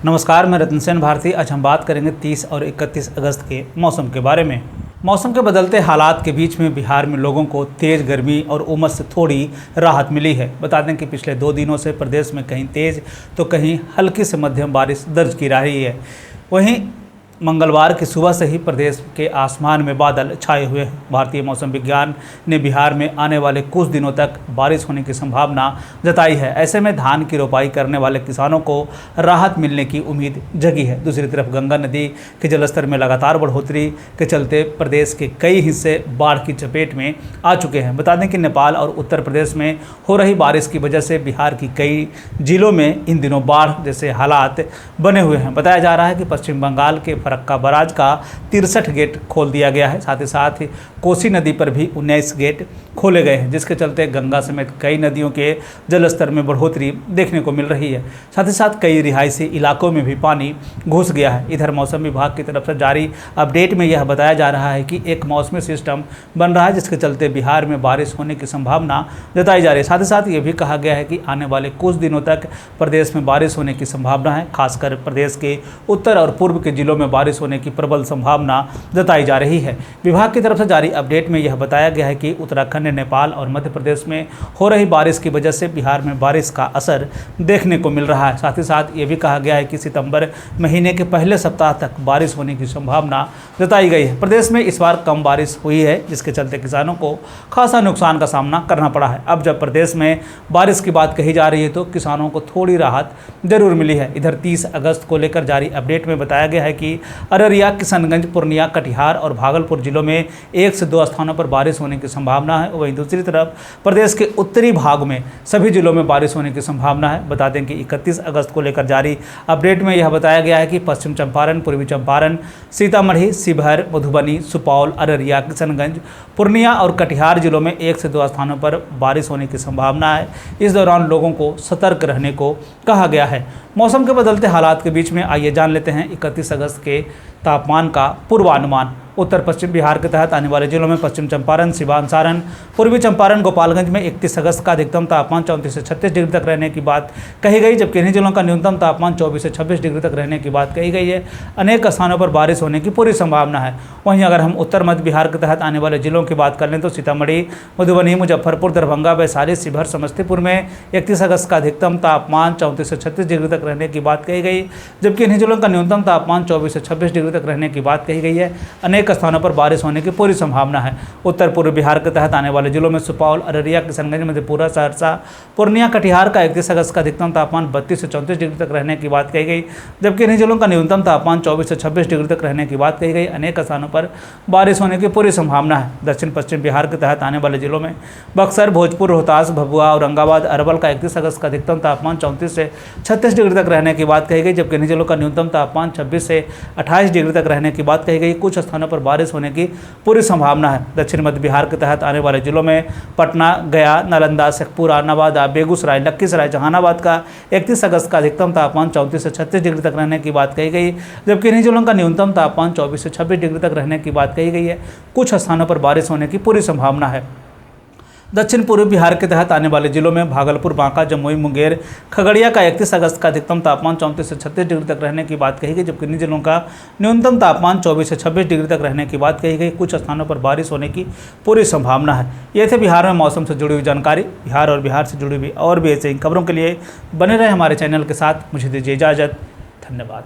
नमस्कार, मैं रतन सेन भारती। आज हम बात करेंगे 30 और 31 अगस्त के मौसम के बारे में। मौसम के बदलते हालात के बीच में बिहार में लोगों को तेज़ गर्मी और उमस से थोड़ी राहत मिली है। बता दें कि पिछले 2 दिनों से प्रदेश में कहीं तेज़ तो कहीं हल्की से मध्यम बारिश दर्ज की जा रही है। वहीं मंगलवार की सुबह से ही प्रदेश के आसमान में बादल छाए हुए हैं। भारतीय मौसम विज्ञान ने बिहार में आने वाले कुछ दिनों तक बारिश होने की संभावना जताई है। ऐसे में धान की रोपाई करने वाले किसानों को राहत मिलने की उम्मीद जगी है। दूसरी तरफ गंगा नदी के जलस्तर में लगातार बढ़ोतरी के चलते प्रदेश के कई हिस्से बाढ़ की चपेट में आ चुके हैं। बता दें कि नेपाल और उत्तर प्रदेश में हो रही बारिश की वजह से बिहार की कई जिलों में इन दिनों बाढ़ जैसे हालात बने हुए हैं। बताया जा रहा है कि पश्चिम बंगाल के फरक्का बराज का 63 गेट खोल दिया गया है। साथ ही कोसी नदी पर भी 19 गेट खोले गए हैं, जिसके चलते गंगा समेत कई नदियों के जलस्तर में बढ़ोतरी देखने को मिल रही है। साथ ही साथ कई रिहायशी इलाकों में भी पानी घुस गया है। इधर मौसम विभाग की तरफ से जारी अपडेट में यह बताया जा रहा है कि एक मौसमी सिस्टम बन रहा है, जिसके चलते बिहार में बारिश होने की संभावना जताई जा रही है। साथ ही साथ ये भी कहा गया है कि आने वाले कुछ दिनों तक प्रदेश में बारिश होने की संभावना है। खासकर प्रदेश के उत्तर और पूर्व के जिलों में बारिश होने की प्रबल संभावना जताई जा रही है। विभाग की तरफ से जारी अपडेट में यह बताया गया है कि उत्तराखंड, नेपाल और मध्य प्रदेश में हो रही बारिश की वजह से बिहार में बारिश का असर देखने को मिल रहा है। साथ ही साथ ये भी कहा गया है कि सितंबर महीने के पहले सप्ताह तक बारिश होने की संभावना जताई गई है। प्रदेश में इस बार कम बारिश हुई है, जिसके चलते किसानों को खासा नुकसान का सामना करना पड़ा है। अब जब प्रदेश में बारिश की बात कही जा रही है तो किसानों को थोड़ी राहत जरूर मिली है। इधर 30 अगस्त को लेकर जारी अपडेट में बताया गया है कि अररिया, किशनगंज, पूर्णिया, कटिहार और भागलपुर जिलों में 1 से 2 स्थानों पर बारिश होने की संभावना है। वहीं दूसरी तरफ प्रदेश के उत्तरी भाग में सभी जिलों में बारिश होने की संभावना है। बता दें कि 31 अगस्त को लेकर जारी अपडेट में यह बताया गया है कि पश्चिम चंपारण, पूर्वी चंपारण, सीतामढ़ी, शिवहर, मधुबनी, सुपौल, अररिया, किशनगंज, पूर्णिया और कटिहार जिलों में 1 से 2 स्थानों पर बारिश होने की संभावना है। इस दौरान लोगों को सतर्क रहने को कहा गया है। मौसम के बदलते हालात के बीच में आइए जान लेते हैं 31 अगस्त के तापमान का पूर्वानुमान। उत्तर पश्चिम बिहार के तहत आने वाले जिलों में पश्चिम चंपारण, सिवान, सारण, पूर्वी चंपारण, गोपालगंज में 31 अगस्त का अधिकतम तापमान 34 से 36 डिग्री तक रहने की बात कही गई, जबकि इन्हीं जिलों का न्यूनतम तापमान 24 से 26 डिग्री तक रहने की बात कही गई है। अनेक स्थानों पर बारिश होने की पूरी संभावना है। वहीं अगर हम उत्तर मध्य बिहार के तहत आने वाले जिलों की बात कर लें तो सीतामढ़ी, मधुबनी, मुजफ्फरपुर, दरभंगा, वैशाली, शिवहर, समस्तीपुर में 31 अगस्त का अधिकतम तापमान 34 से 36 डिग्री तक रहने की बात कही गई, जबकि इन्हीं जिलों का न्यूनतम तापमान 24 से 26 डिग्री तक रहने की बात कही गई है। अनेक स्थानों पर बारिश होने की पूरी संभावना है। उत्तर पूर्व बिहार के तहत आने वाले जिलों में सुपौल, अररिया, किशनगंज, मधेपुरा, सहरसा, पूर्णिया, कटिहार का 31 अगस्त का अधिकतम तापमान 32 से 34 डिग्री तक रहने की बात कही गई, जबकि इन्हीं जिलों का न्यूनतम तापमान 24 से 26 डिग्री तक रहने की बात कही गई। अनेक स्थानों पर बारिश होने की पूरी संभावना है। दक्षिण पश्चिम बिहार के तहत आने वाले जिलों में बक्सर, भोजपुर, रोहतास, भभुआ, औरंगाबाद, अरवल का 31 अगस्त का अधिकतम तापमान 34 से 36 डिग्री तक रहने की बात कही गई, जबकि इन्हीं जिलों का न्यूनतम तापमान 26 से 28 डिग्री तक रहने की बात कही गई। कुछ स्थानों पर बारिश होने की पूरी संभावना है। दक्षिण मध्य बिहार के तहत आने वाले जिलों में पटना, गया, नालंदा, शेखपुरा, नवादा, बेगूसराय, लखीसराय, जहानाबाद का 31 अगस्त का अधिकतम तापमान 34 से 36 डिग्री तक रहने की बात कही गई, जबकि इन्हीं जिलों का न्यूनतम तापमान 24 से 26 डिग्री तक रहने की बात कही गई है। कुछ स्थानों पर बारिश होने की पूरी संभावना है। दक्षिण पूर्व बिहार के तहत आने वाले जिलों में भागलपुर, बांका, जमुई, मुंगेर, खगड़िया का 31 अगस्त का अधिकतम तापमान 34 से 36 डिग्री तक रहने की बात कही गई, जबकि इन जिलों का न्यूनतम तापमान 24 से 26 डिग्री तक रहने की बात कही गई। कुछ स्थानों पर बारिश होने की पूरी संभावना है। ये थे बिहार में मौसम से जुड़ी हुई जानकारी। बिहार और बिहार से जुड़ी हुई और भी ऐसी खबरों के लिए बने रहे हमारे चैनल के साथ। मुझे दीजिए इजाज़त। धन्यवाद।